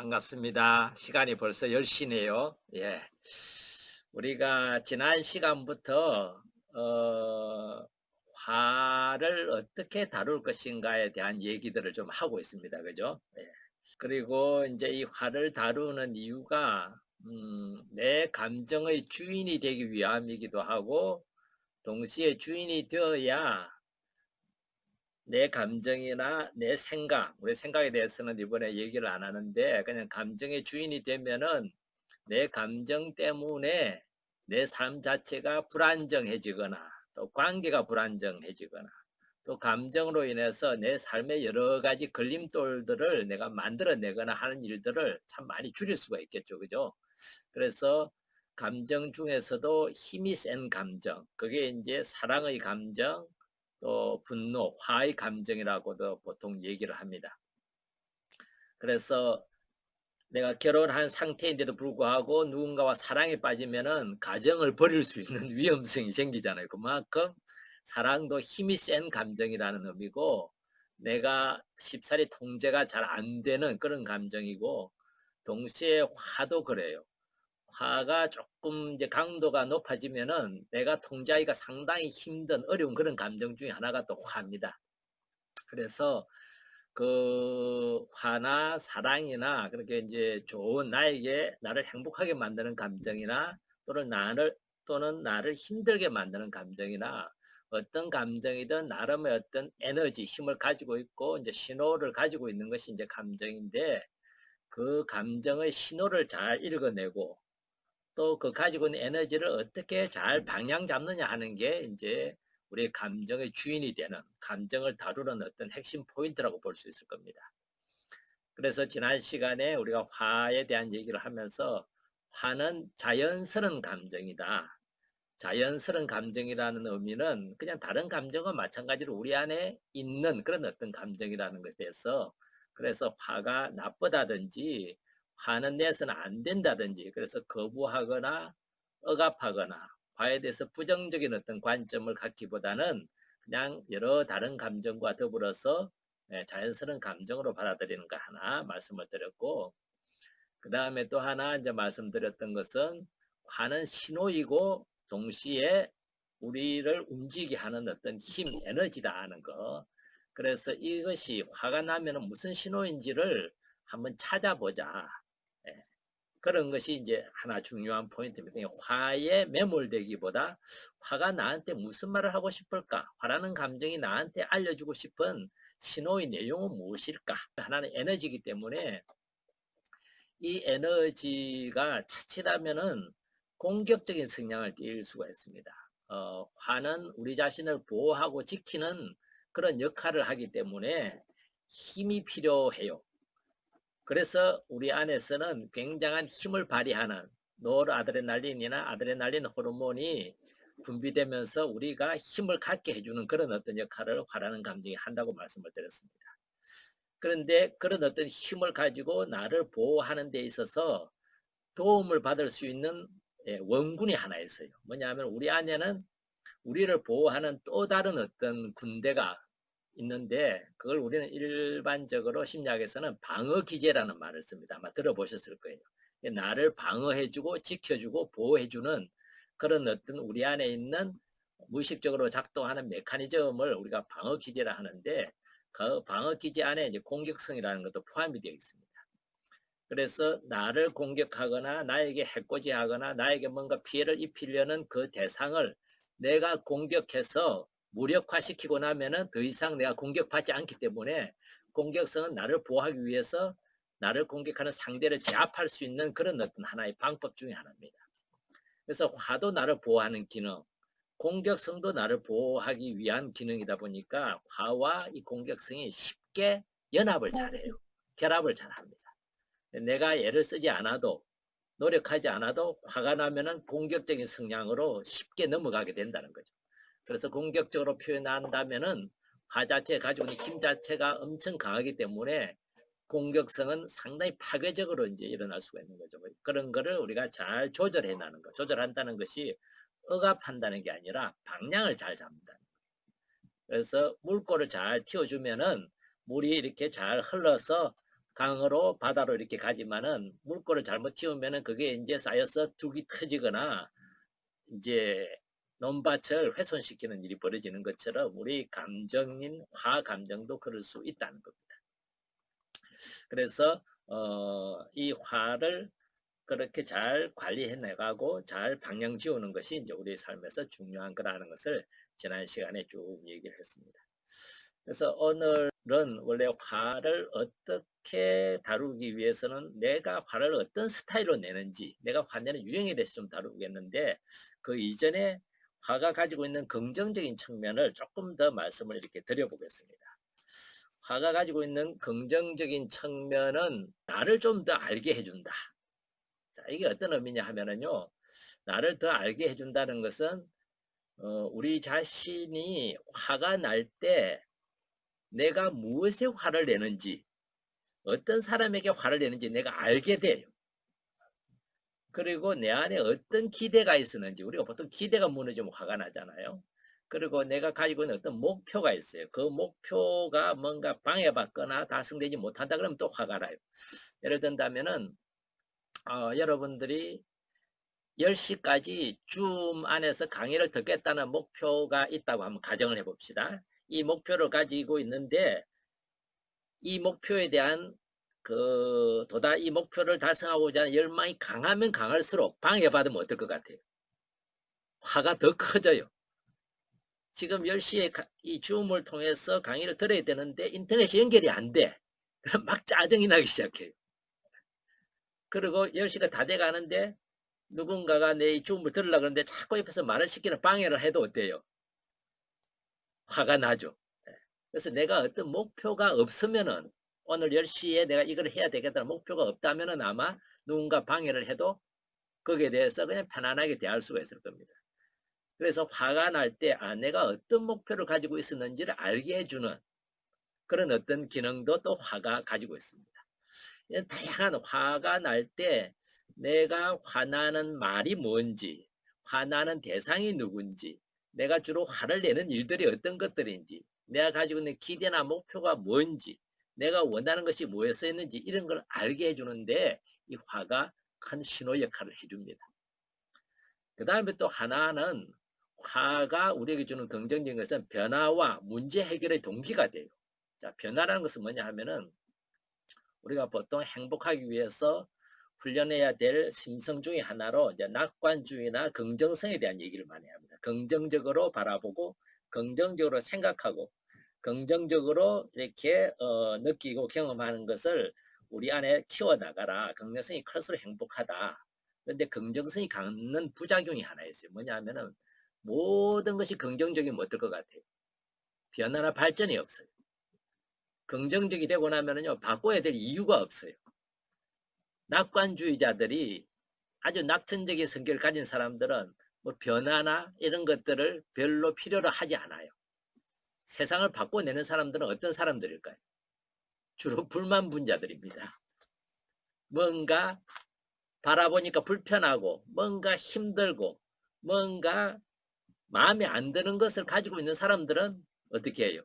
반갑습니다. 시간이 벌써 10시네요. 예. 우리가 지난 시간부터 화를 어떻게 다룰 것인가에 대한 얘기들을 좀 하고 있습니다. 그죠? 예. 그리고 이제 이 화를 다루는 이유가 내 감정의 주인이 되기 위함이기도 하고, 동시에 주인이 되어야 내 감정이나 내 생각, 우리 생각에 대해서는 이번에 얘기를 안 하는데, 그냥 감정의 주인이 되면은 내 감정 때문에 내 삶 자체가 불안정해지거나, 또 관계가 불안정해지거나, 또 감정으로 인해서 내 삶의 여러 가지 걸림돌들을 내가 만들어내거나 하는 일들을 참 많이 줄일 수가 있겠죠. 그죠? 그래서 감정 중에서도 힘이 센 감정, 그게 이제 사랑의 감정, 또 분노, 화의 감정이라고도 보통 얘기를 합니다. 그래서 내가 결혼한 상태인데도 불구하고 누군가와 사랑에 빠지면은 가정을 버릴 수 있는 위험성이 생기잖아요. 그만큼 사랑도 힘이 센 감정이라는 의미고, 내가 쉽사리 통제가 잘 안 되는 그런 감정이고, 동시에 화도 그래요. 화가 조금 이제 강도가 높아지면은 내가 통제하기가 상당히 힘든 어려운 그런 감정 중에 하나가 또 화입니다. 그래서 그 화나 사랑이나 그렇게 이제 좋은 나를 행복하게 만드는 감정이나, 또는 나를 힘들게 만드는 감정이나, 어떤 감정이든 나름의 어떤 에너지, 힘을 가지고 있고 이제 신호를 가지고 있는 것이 이제 감정인데, 그 감정의 신호를 잘 읽어내고 또 그 가지고 있는 에너지를 어떻게 잘 방향 잡느냐 하는 게 이제 우리 감정의 주인이 되는, 감정을 다루는 어떤 핵심 포인트라고 볼 수 있을 겁니다. 그래서 지난 시간에 우리가 화에 대한 얘기를 하면서, 화는 자연스러운 감정이다. 자연스러운 감정이라는 의미는 그냥 다른 감정과 마찬가지로 우리 안에 있는 그런 어떤 감정이라는 것에서, 그래서 화가 나쁘다든지 화는 내서는 안 된다든지, 그래서 거부하거나 억압하거나 화에 대해서 부정적인 어떤 관점을 갖기보다는 그냥 여러 다른 감정과 더불어서 자연스러운 감정으로 받아들이는 거 하나 말씀을 드렸고, 그 다음에 또 하나 이제 말씀드렸던 것은, 화는 신호이고 동시에 우리를 움직이게 하는 어떤 힘, 에너지다 하는 거. 그래서 이것이 화가 나면 무슨 신호인지를 한번 찾아보자. 예, 그런 것이 이제 하나 중요한 포인트입니다. 화에 매몰되기보다 화가 나한테 무슨 말을 하고 싶을까? 화라는 감정이 나한테 알려주고 싶은 신호의 내용은 무엇일까? 하나는 에너지이기 때문에, 이 에너지가 자칫하면은 공격적인 성향을 띨 수가 있습니다. 화는 우리 자신을 보호하고 지키는 그런 역할을 하기 때문에 힘이 필요해요. 그래서 우리 안에서는 굉장한 힘을 발휘하는 노르아드레날린이나 아드레날린 호르몬이 분비되면서 우리가 힘을 갖게 해주는 그런 어떤 역할을 화라는 감정이 한다고 말씀을 드렸습니다. 그런데 그런 어떤 힘을 가지고 나를 보호하는 데 있어서 도움을 받을 수 있는 원군이 하나 있어요. 뭐냐면 우리 안에는 우리를 보호하는 또 다른 어떤 군대가 있는데, 그걸 우리는 일반적으로 심리학에서는 방어기제라는 말을 씁니다. 아마 들어보셨을 거예요. 나를 방어해주고 지켜주고 보호해주는 그런 어떤 우리 안에 있는 무의식적으로 작동하는 메커니즘을 우리가 방어기제라 하는데, 그 방어기제 안에 이제 공격성이라는 것도 포함이 되어 있습니다. 그래서 나를 공격하거나 나에게 해코지하거나 나에게 뭔가 피해를 입히려는 그 대상을 내가 공격해서 무력화시키고 나면은 더 이상 내가 공격받지 않기 때문에, 공격성은 나를 보호하기 위해서 나를 공격하는 상대를 제압할 수 있는 그런 어떤 하나의 방법 중에 하나입니다. 그래서 화도 나를 보호하는 기능, 공격성도 나를 보호하기 위한 기능이다 보니까 화와 이 공격성이 쉽게 연합을 잘해요. 결합을 잘합니다. 내가 애를 쓰지 않아도, 노력하지 않아도 화가 나면은 공격적인 성향으로 쉽게 넘어가게 된다는 거죠. 그래서 공격적으로 표현한다면은 화 자체가 가지고 있는 힘 자체가 엄청 강하기 때문에 공격성은 상당히 파괴적으로 이제 일어날 수가 있는 거죠. 그런 거를 우리가 잘 조절해 나는 거. 조절한다는 것이 억압한다는 게 아니라 방향을 잘 잡는다. 그래서 물꼬를 잘 틔워주면은 물이 이렇게 잘 흘러서 강으로 바다로 이렇게 가지만은 물꼬를 잘못 틔우면은 그게 이제 쌓여서 둑이 터지거나 이제 논밭을 훼손시키는 일이 벌어지는 것처럼 우리 감정인 화감정도 그럴 수 있다는 겁니다. 그래서 이 화를 그렇게 잘 관리해 나가고 잘 방향 지우는 것이 이제 우리 삶에서 중요한 거라는 것을 지난 시간에 쭉 얘기를 했습니다. 그래서 오늘은 원래 화를 어떻게 다루기 위해서는 내가 화를 어떤 스타일로 내는지, 내가 화내는 유형에 대해서 좀 다루겠는데, 그 이전에 화가 가지고 있는 긍정적인 측면을 조금 더 말씀을 이렇게 드려보겠습니다. 화가 가지고 있는 긍정적인 측면은 나를 좀 더 알게 해준다. 자, 이게 어떤 의미냐 하면은요, 나를 더 알게 해준다는 것은 우리 자신이 화가 날 때 내가 무엇에 화를 내는지, 어떤 사람에게 화를 내는지 내가 알게 돼요. 그리고 내 안에 어떤 기대가 있었는지, 우리가 보통 기대가 무너지면 화가 나잖아요. 그리고 내가 가지고 있는 어떤 목표가 있어요. 그 목표가 뭔가 방해받거나 달성되지 못한다 그러면 또 화가 나요. 예를 든다면은 여러분들이 10시까지 줌 안에서 강의를 듣겠다는 목표가 있다고 한번 가정을 해봅시다. 이 목표를 가지고 있는데 이 목표에 대한 이 목표를 달성하고자 하는 열망이 강하면 강할수록 방해받으면 어떨 것 같아요? 화가 더 커져요. 지금 10시에 이 줌을 통해서 강의를 들어야 되는데 인터넷이 연결이 안 돼. 그럼 막 짜증이 나기 시작해요. 그리고 10시가 다 돼가는데 누군가가 내 줌을 들으려고 그러는데 자꾸 옆에서 말을 시키는 방해를 해도 어때요? 화가 나죠. 그래서 내가 어떤 목표가 없으면은 오늘 10시에 내가 이걸 해야 되겠다는 목표가 없다면은 아마 누군가 방해를 해도 거기에 대해서 그냥 편안하게 대할 수가 있을 겁니다. 그래서 화가 날 때 내가 어떤 목표를 가지고 있었는지를 알게 해주는 그런 어떤 기능도 또 화가 가지고 있습니다. 다양한 화가 날 때 내가 화나는 말이 뭔지, 화나는 대상이 누군지, 내가 주로 화를 내는 일들이 어떤 것들인지, 내가 가지고 있는 기대나 목표가 뭔지, 내가 원하는 것이 뭐였었는지 이런 걸 알게 해주는데 이 화가 큰 신호 역할을 해줍니다. 그 다음에 또 하나는 화가 우리에게 주는 긍정적인 것은 변화와 문제 해결의 동기가 돼요. 자, 변화라는 것은 뭐냐 하면은 우리가 보통 행복하기 위해서 훈련해야 될 심성 중의 하나로 이제 낙관주의나 긍정성에 대한 얘기를 많이 합니다. 긍정적으로 바라보고 긍정적으로 생각하고 긍정적으로 이렇게 느끼고 경험하는 것을 우리 안에 키워나가라. 긍정성이 클수록 행복하다. 그런데 긍정성이 갖는 부작용이 하나 있어요. 뭐냐 하면은 모든 것이 긍정적이면 어떨 것 같아요? 변화나 발전이 없어요. 긍정적이 되고 나면은요, 바꿔야 될 이유가 없어요. 낙관주의자들이 아주 낙천적인 성격을 가진 사람들은 뭐 변화나 이런 것들을 별로 필요로 하지 않아요. 세상을 바꿔내는 사람들은 어떤 사람들일까요? 주로 불만 분자들입니다. 뭔가 바라보니까 불편하고 뭔가 힘들고 뭔가 마음에 안 드는 것을 가지고 있는 사람들은 어떻게 해요?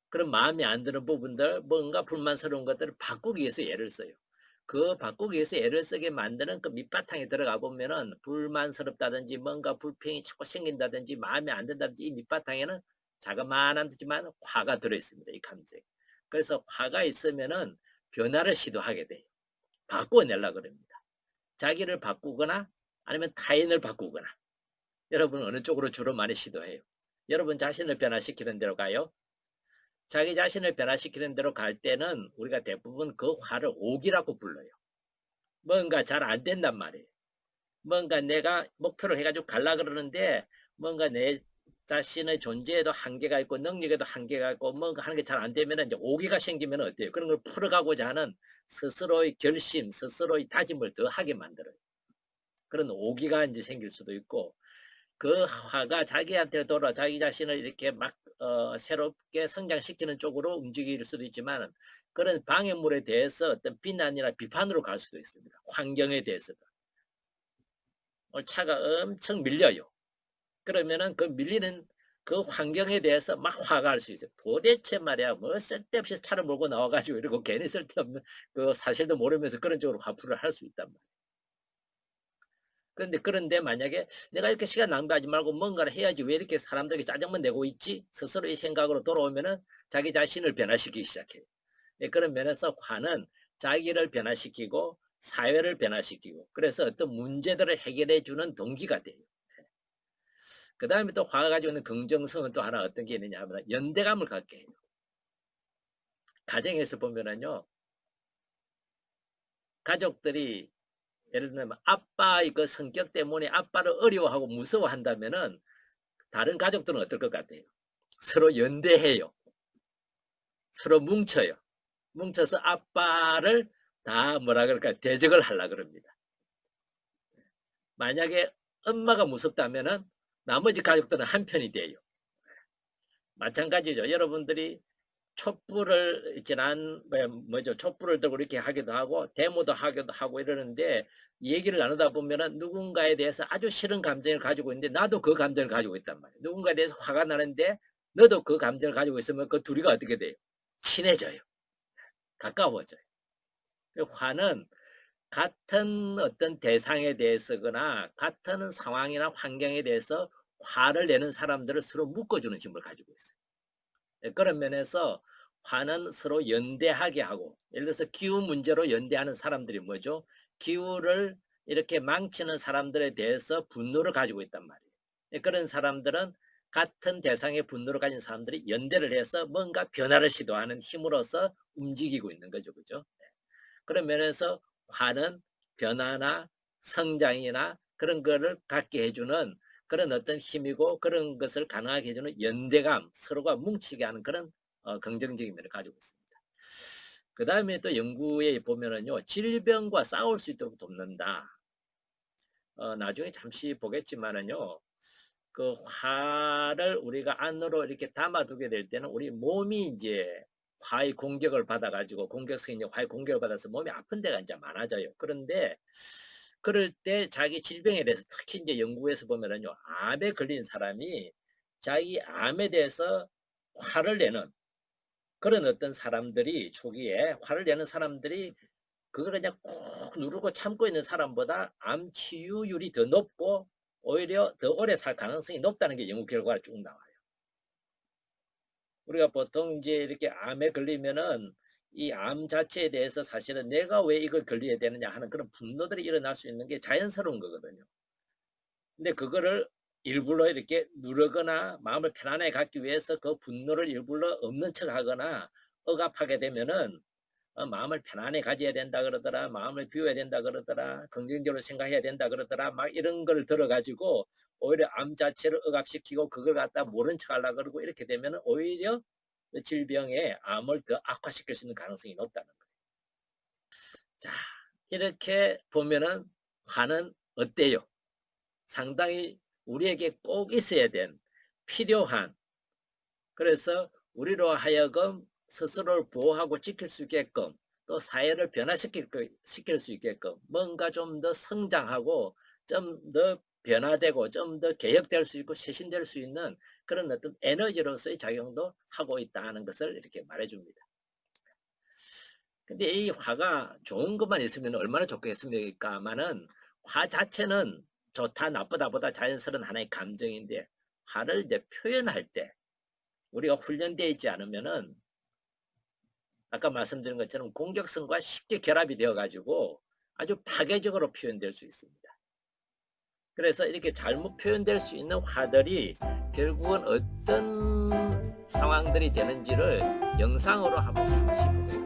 그런 마음에 안 드는 부분들, 뭔가 불만스러운 것들을 바꾸기 위해서 애를 써요. 그 바꾸기 위해서 애를 쓰게 만드는 그 밑바탕에 들어가 보면은 불만스럽다든지 뭔가 불평이 자꾸 생긴다든지 마음에 안 든다든지 이 밑바탕에는 자그마한 듯지만 화가 들어있습니다. 이 감정. 그래서 화가 있으면은 변화를 시도하게 돼요. 바꿔내려고 그럽니다. 자기를 바꾸거나 아니면 타인을 바꾸거나. 여러분은 어느 쪽으로 주로 많이 시도해요? 여러분 자신을 변화시키는 대로 가요? 자기 자신을 변화시키는 대로 갈 때는 우리가 대부분 그 화를 오기라고 불러요. 뭔가 잘 안 된단 말이에요. 뭔가 내가 목표를 해가지고 갈라 그러는데 뭔가 내 자신의 존재에도 한계가 있고 능력에도 한계가 있고 뭔가 하는 게 잘 안 되면 이제 오기가 생기면 어때요? 그런 걸 풀어가고자 하는 스스로의 결심, 스스로의 다짐을 더 하게 만들어요. 그런 오기가 이제 생길 수도 있고 그 화가 자기한테 돌아 자기 자신을 이렇게 막 새롭게 성장시키는 쪽으로 움직일 수도 있지만 그런 방해물에 대해서 어떤 비난이나 비판으로 갈 수도 있습니다. 환경에 대해서도. 차가 엄청 밀려요. 그러면은 그 밀리는 그 환경에 대해서 막 화가 날 수 있어요. 도대체 말이야 뭐 쓸데없이 차를 몰고 나와 가지고 이러고 괜히 쓸데없는 그 사실도 모르면서 그런 쪽으로 화풀이를 할 수 있단 말이에요. 그런데 만약에 '내가 이렇게 시간 낭비하지 말고 뭔가를 해야지 왜 이렇게 사람들에게 짜증만 내고 있지?' 스스로 이 생각으로 돌아오면은 자기 자신을 변화시키기 시작해요. 예, 그런 면에서 화는 자기를 변화시키고 사회를 변화시키고 그래서 어떤 문제들을 해결해 주는 동기가 돼요. 그다음에 또 화가 가지고 있는 긍정성은 또 하나 어떤 게 있느냐 하면 연대감을 갖게 해요. 가정에서 보면은요. 가족들이 예를 들면 아빠의 그 성격 때문에 아빠를 어려워하고 무서워한다면은 다른 가족들은 어떨 것 같아요? 서로 연대해요. 서로 뭉쳐요. 뭉쳐서 아빠를 다 뭐라 그럴까 대적을 하려 그럽니다. 만약에 엄마가 무섭다면은 나머지 가족들은 한편이 돼요. 마찬가지죠. 여러분들이 촛불을 지난 뭐죠? 촛불을 들고 이렇게 하기도 하고 데모도 하기도 하고 이러는데 얘기를 나누다 보면은 누군가에 대해서 아주 싫은 감정을 가지고 있는데 나도 그 감정을 가지고 있단 말이에요. 누군가에 대해서 화가 나는데 너도 그 감정을 가지고 있으면 그 둘이가 어떻게 돼요? 친해져요. 가까워져요. 그 화는 같은 어떤 대상에 대해서거나 같은 상황이나 환경에 대해서 화를 내는 사람들을 서로 묶어주는 힘을 가지고 있어요. 예, 그런 면에서 화는 서로 연대하게 하고 예를 들어서 기후 문제로 연대하는 사람들이 뭐죠? 기후를 이렇게 망치는 사람들에 대해서 분노를 가지고 있단 말이에요. 예, 그런 사람들은 같은 대상의 분노를 가진 사람들이 연대를 해서 뭔가 변화를 시도하는 힘으로써 움직이고 있는 거죠. 그죠? 그런 면에서 화는 변화나 성장이나 그런 거를 갖게 해주는 그런 어떤 힘이고 그런 것을 가능하게 해주는 연대감, 서로가 뭉치게 하는 그런 긍정적인 면을 가지고 있습니다. 그 다음에 또 연구에 보면은요, 질병과 싸울 수 있도록 돕는다. 나중에 잠시 보겠지만은요, 그 화를 우리가 안으로 이렇게 담아두게 될 때는 우리 몸이 이제 화의 공격을 받아가지고 공격성이 있는 화의 공격을 받아서 몸이 아픈 데가 이제 많아져요. 그런데 그럴 때 자기 질병에 대해서 특히 이제 연구에서 보면은요, 암에 걸린 사람이 자기 암에 대해서 화를 내는 그런 어떤 사람들이 초기에 화를 내는 사람들이 그걸 그냥 꾹 누르고 참고 있는 사람보다 암 치유율이 더 높고 오히려 더 오래 살 가능성이 높다는 게 연구 결과가 쭉 나와요. 우리가 보통 이제 이렇게 암에 걸리면은 이 암 자체에 대해서 사실은 '내가 왜 이걸 걸려야 되느냐.' 하는 그런 분노들이 일어날 수 있는 게 자연스러운 거거든요. 근데 그거를 일부러 이렇게 누르거나 마음을 편안하게 갖기 위해서 그 분노를 일부러 없는 척하거나 억압하게 되면은 마음을 편안히 가져야 된다 그러더라. 마음을 비워야 된다 그러더라. 긍정적으로 생각해야 된다 그러더라. 막 이런 걸 들어 가지고 오히려 암 자체를 억압시키고 그걸 갖다 모른 척 하려고 그러고 이렇게 되면은 오히려 그 질병에 암을 더 악화시킬 수 있는 가능성이 높다는 거예요. 자, 이렇게 보면은 화는 어때요? 상당히 우리에게 꼭 있어야 된 필요한 그래서 우리로 하여금 스스로를 보호하고 지킬 수 있게끔 또 사회를 시킬 수 있게끔 뭔가 좀 더 성장하고 좀 더 변화되고 좀 더 개혁될 수 있고 쇄신될 수 있는 그런 어떤 에너지로서의 작용도 하고 있다는 것을 이렇게 말해 줍니다. 근데 이 화가 좋은 것만 있으면 얼마나 좋겠습니까마는 화 자체는 좋다 나쁘다 보다 자연스러운 하나의 감정인데 화를 이제 표현할 때 우리가 훈련되어 있지 않으면은 아까 말씀드린 것처럼 공격성과 쉽게 결합이 되어 가지고 아주 파괴적으로 표현될 수 있습니다. 그래서 이렇게 잘못 표현될 수 있는 화들이 결국은 어떤 상황들이 되는지를 영상으로 한번 잠시 보겠습니다.